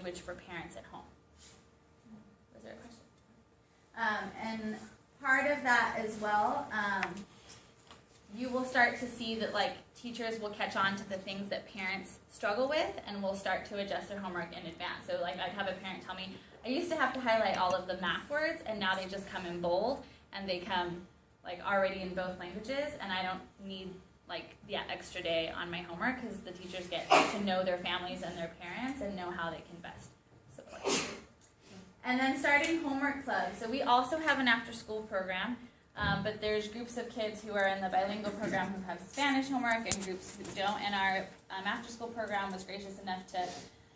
language for parents at home. Was there a question? And part of that as well, you will start to see that like teachers will catch on to the things that parents struggle with and will start to adjust their homework in advance. So like I'd have a parent tell me, I used to have to highlight all of the math words and now they just come in bold and they come like already in both languages and I don't need like the extra day on my homework because the teachers get to know their families and their parents and know how they can best support them. And then starting homework clubs. So we also have an after-school program, but there's groups of kids who are in the bilingual program who have Spanish homework and groups who don't. And our after-school program was gracious enough to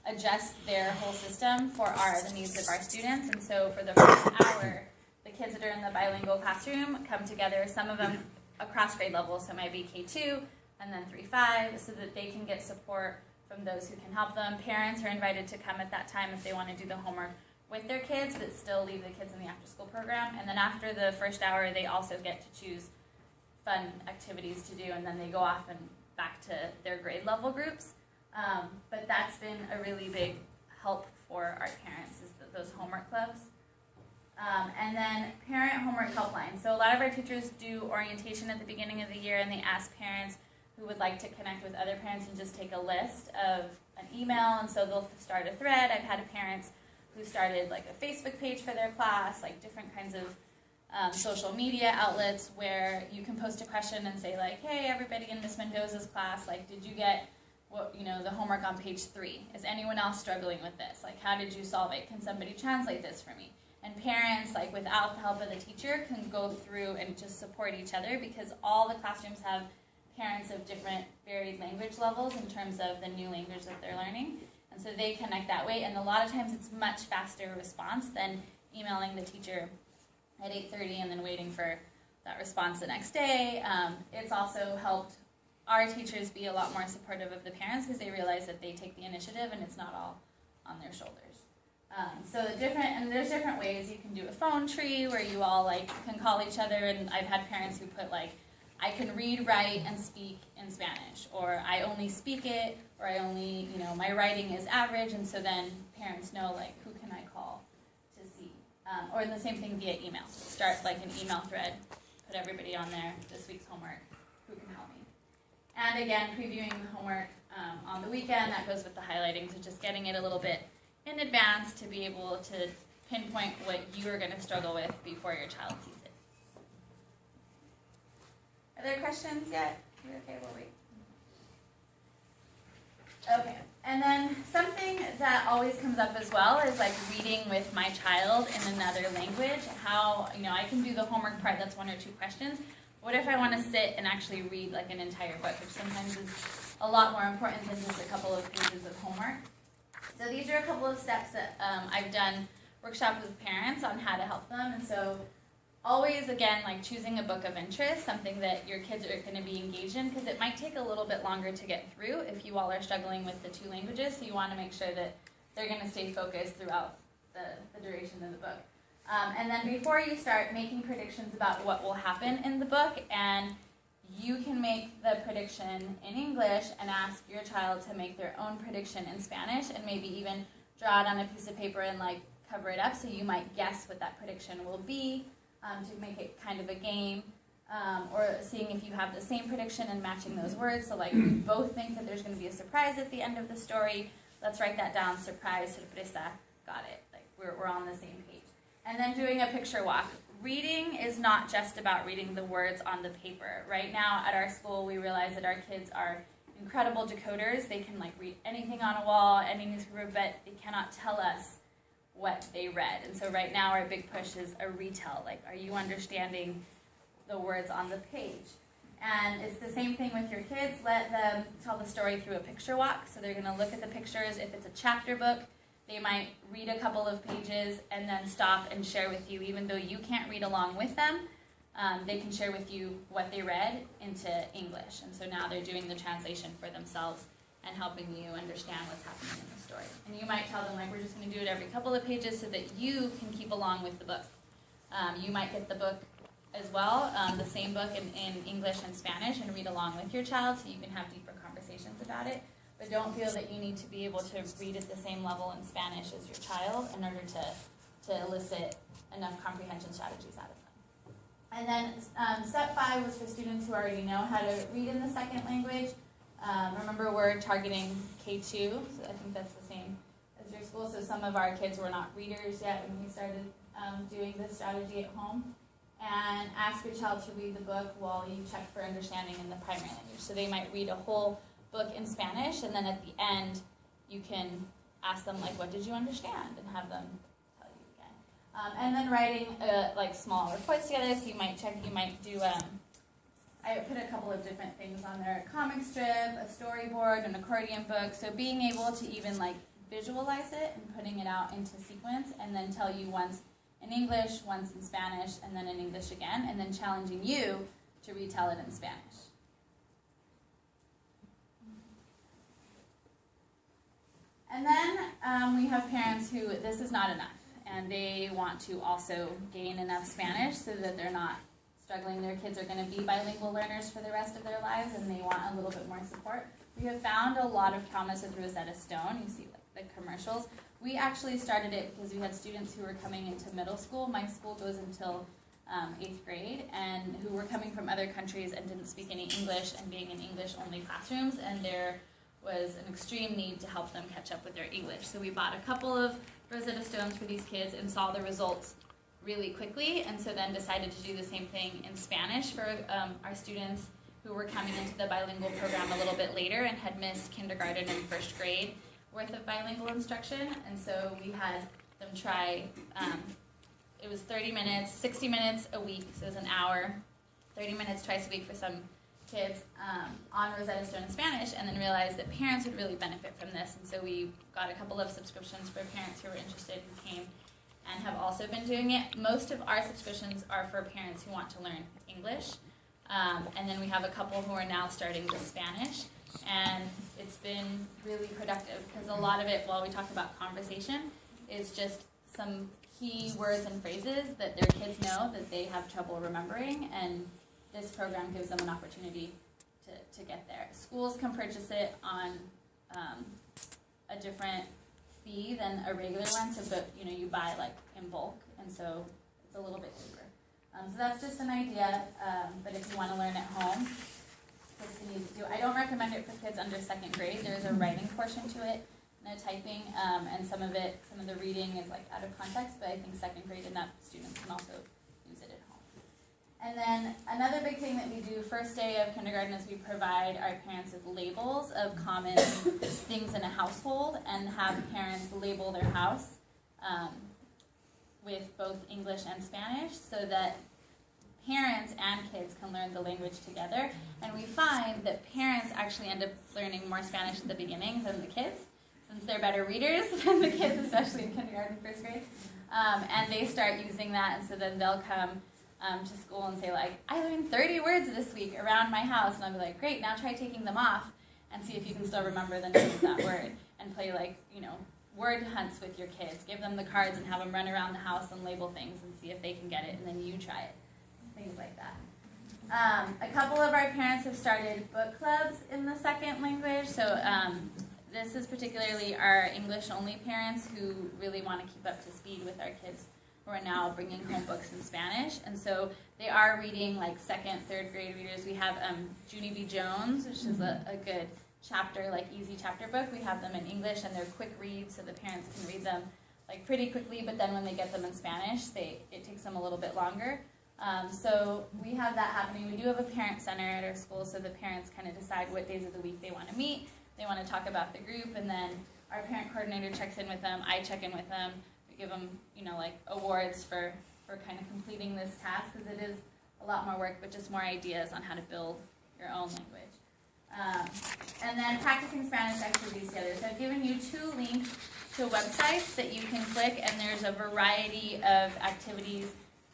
adjust their whole system for the needs of our students. And so for the first hour, the kids that are in the bilingual classroom come together, some of them across grade levels, so it might be K2 and then 3-5, so that they can get support from those who can help them. Parents are invited to come at that time if they want to do the homework with their kids, but still leave the kids in the after-school program. And then after the first hour, they also get to choose fun activities to do, and then they go off and back to their grade level groups. But that's been a really big help for our parents, is those homework clubs. And then parent homework helpline. So a lot of our teachers do orientation at the beginning of the year, and they ask parents who would like to connect with other parents and just take a list of an email, and so they'll start a thread. I've had parents who started like a Facebook page for their class, like different kinds of social media outlets where you can post a question and say like, hey, everybody in Miss Mendoza's class, like, did you get the homework on page 3? Is anyone else struggling with this? Like, how did you solve it? Can somebody translate this for me? And parents, like, without the help of the teacher, can go through and just support each other because all the classrooms have parents of different varied language levels in terms of the new language that they're learning. And so they connect that way, and a lot of times it's much faster response than emailing the teacher at 8:30 and then waiting for that response the next day. It's also helped our teachers be a lot more supportive of the parents because they realize that they take the initiative and it's not all on their shoulders. There's different ways. You can do a phone tree where you all like can call each other, and I've had parents who put like, I can read, write, and speak in Spanish, or I only speak it, or I only, my writing is average, and so then parents know, like, who can I call to see? Or the same thing via email. Start, like, an email thread, put everybody on there, this week's homework, who can help me? And again, previewing the homework on the weekend, that goes with the highlighting, so just getting it a little bit in advance to be able to pinpoint what you are going to struggle with before your child sees it. Are there questions yet? You're okay, we'll wait. Okay, and then something that always comes up as well is like reading with my child in another language. How, I can do the homework part, that's 1 or 2 questions. What if I want to sit and actually read like an entire book, which sometimes is a lot more important than just a couple of pages of homework. So these are a couple of steps that I've done workshops with parents on how to help them. And so always, again, like choosing a book of interest, something that your kids are going to be engaged in, because it might take a little bit longer to get through if you all are struggling with the 2 languages. So you want to make sure that they're going to stay focused throughout the duration of the book. And then before you start making predictions about what will happen in the book, and you can make the prediction in English and ask your child to make their own prediction in Spanish, and maybe even draw it on a piece of paper and like cover it up so you might guess what that prediction will be, to make it kind of a game, or seeing if you have the same prediction and matching those words. So like we both think that there's going to be a surprise at the end of the story. Let's write that down, surprise, sorpresa, got it. Like we're on the same page. And then doing a picture walk. Reading is not just about reading the words on the paper. Right now at our school, we realize that our kids are incredible decoders. They can like read anything on a wall, any newspaper, but they cannot tell us what they read. And so right now our big push is a retell. Like, are you understanding the words on the page? And it's the same thing with your kids. Let them tell the story through a picture walk. So they're going to look at the pictures. If it's a chapter book, they might read a couple of pages and then stop and share with you. Even though you can't read along with them, they can share with you what they read into English. And so now they're doing the translation for themselves and helping you understand what's happening in the story. And you might tell them, like, we're just going to do it every couple of pages so that you can keep along with the book. You might get the book as well, the same book in English and Spanish, and read along with your child so you can have deeper conversations about it. but don't feel that you need to be able to read at the same level in Spanish as your child in order to elicit enough comprehension strategies out of them. And then step 5 was for students who already know how to read in the second language. Remember, we're targeting K2, so I think that's the same as your school. So some of our kids were not readers yet when we started doing this strategy at home. And ask your child to read the book while you check for understanding in the primary language. So they might read a whole book in Spanish, and then at the end, you can ask them, like, what did you understand? And have them tell you again. And then writing, like, small reports together. So you might do, I put a couple of different things on there. A comic strip, a storyboard, an accordion book. So being able to even, like, visualize it and putting it out into sequence, and then tell you once in English, once in Spanish, and then in English again, and then challenging you to retell it in Spanish. And then we have parents who this is not enough, and they want to also gain enough Spanish so that they're not struggling. Their kids are going to be bilingual learners for the rest of their lives, and they want a little bit more support. We have found a lot of promise with Rosetta Stone. You see like the commercials. We actually started it because we had students who were coming into middle school. My school goes until 8th grade, and who were coming from other countries and didn't speak any English and being in English-only classrooms, and there was an extreme need to help them catch up with their English. So we bought a couple of Rosetta Stones for these kids and saw the results really quickly, and so then decided to do the same thing in Spanish for our students who were coming into the bilingual program a little bit later and had missed kindergarten and first grade worth of bilingual instruction. And so we had them try, it was 30 minutes, 60 minutes a week, so it was an hour, 30 minutes twice a week for some kids on Rosetta Stone in Spanish, and then realized that parents would really benefit from this. And so we got a couple of subscriptions for parents who were interested who came and have also been doing it. Most of our subscriptions are for parents who want to learn English. And then we have a couple who are now starting with Spanish. And it's been really productive because a lot of it, while we talk about conversation, is just some key words and phrases that their kids know that they have trouble remembering. And this program gives them an opportunity to get there. Schools can purchase it on a different fee than a regular one, so but you buy like in bulk, and so it's a little bit cheaper. So that's just an idea, but if you want to learn at home, kids can use it too. I don't recommend it for kids under 2nd grade. There's a writing portion to it, no typing, and some of the reading is like out of context, but I think 2nd grade and up students can also use it at home. And then another big thing that we do first day of kindergarten is we provide our parents with labels of common things in a household and have parents label their house with both English and Spanish so that parents and kids can learn the language together. And we find that parents actually end up learning more Spanish at the beginning than the kids, since they're better readers than the kids, especially in kindergarten, 1st grade. And they start using that, and so then they'll come to school and say, like, I learned 30 words this week around my house. And I'll be like, great, now try taking them off and see if you can still remember the name of that word. And play, like, word hunts with your kids. Give them the cards and have them run around the house and label things and see if they can get it, and then you try it. Things like that. A couple of our parents have started book clubs in the 2nd language. So this is particularly our English-only parents who really want to keep up to speed with our kids who are now bringing home books in Spanish. And so they are reading like 2nd, 3rd grade readers. We have Junie B. Jones, which is a good chapter, like easy chapter book. We have them in English, and they're quick reads, so the parents can read them like pretty quickly, but then when they get them in Spanish, it takes them a little bit longer. So we have that happening. We do have a parent center at our school, so the parents kind of decide what days of the week they want to meet. They want to talk about the group, and then our parent coordinator checks in with them. I check in with them. We give them, like awards for kind of completing this task, because it is a lot more work, but just more ideas on how to build your own language. And then practicing Spanish activities together. So I've given you 2 links to websites that you can click, and there's a variety of activities,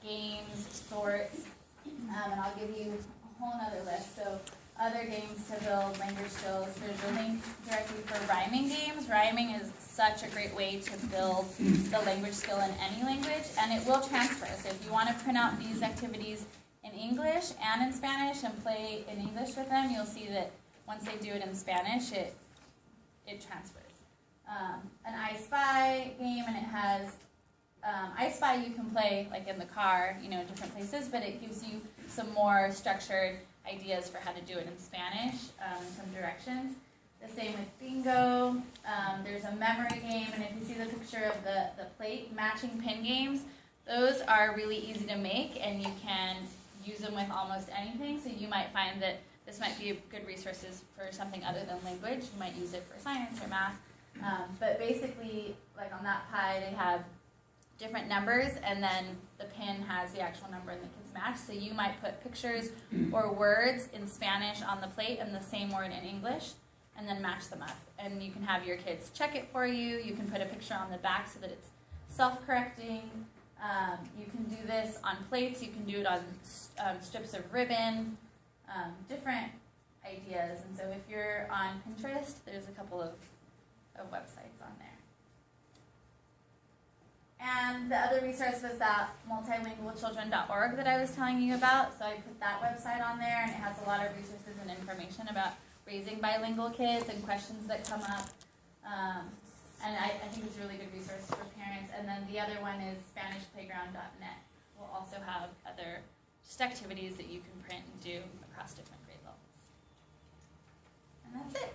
games, sports, and I'll give you a whole other list. So other games to build language skills. There's a link directly for rhyming games. Rhyming is such a great way to build the language skill in any language, and it will transfer. So if you want to print out these activities in English and in Spanish and play in English with them, you'll see that once they do it in Spanish, it it transfers. An I Spy game, and it has I Spy you can play like in the car, different places, but it gives you some more structured ideas for how to do it in Spanish, some directions. The same with bingo. There's a memory game, and if you see the picture of the plate, matching pin games, those are really easy to make, and you can use them with almost anything. So you might find that this might be a good resources for something other than language. You might use it for science or math. But basically, like on that pie, they have different numbers, and then the pin has the actual number and the kids match. So you might put pictures or words in Spanish on the plate and the same word in English, and then match them up. And you can have your kids check it for you. You can put a picture on the back so that it's self-correcting. You can do this on plates. You can do it on strips of ribbon, different ideas. And so if you're on Pinterest, there's a couple of websites on there. And the other resource was that multilingualchildren.org that I was telling you about. So I put that website on there, and it has a lot of resources and information about raising bilingual kids and questions that come up. And I think it's a really good resource for parents. And then the other one is SpanishPlayground.net. We'll also have other just activities that you can print and do across different grade levels. And that's it.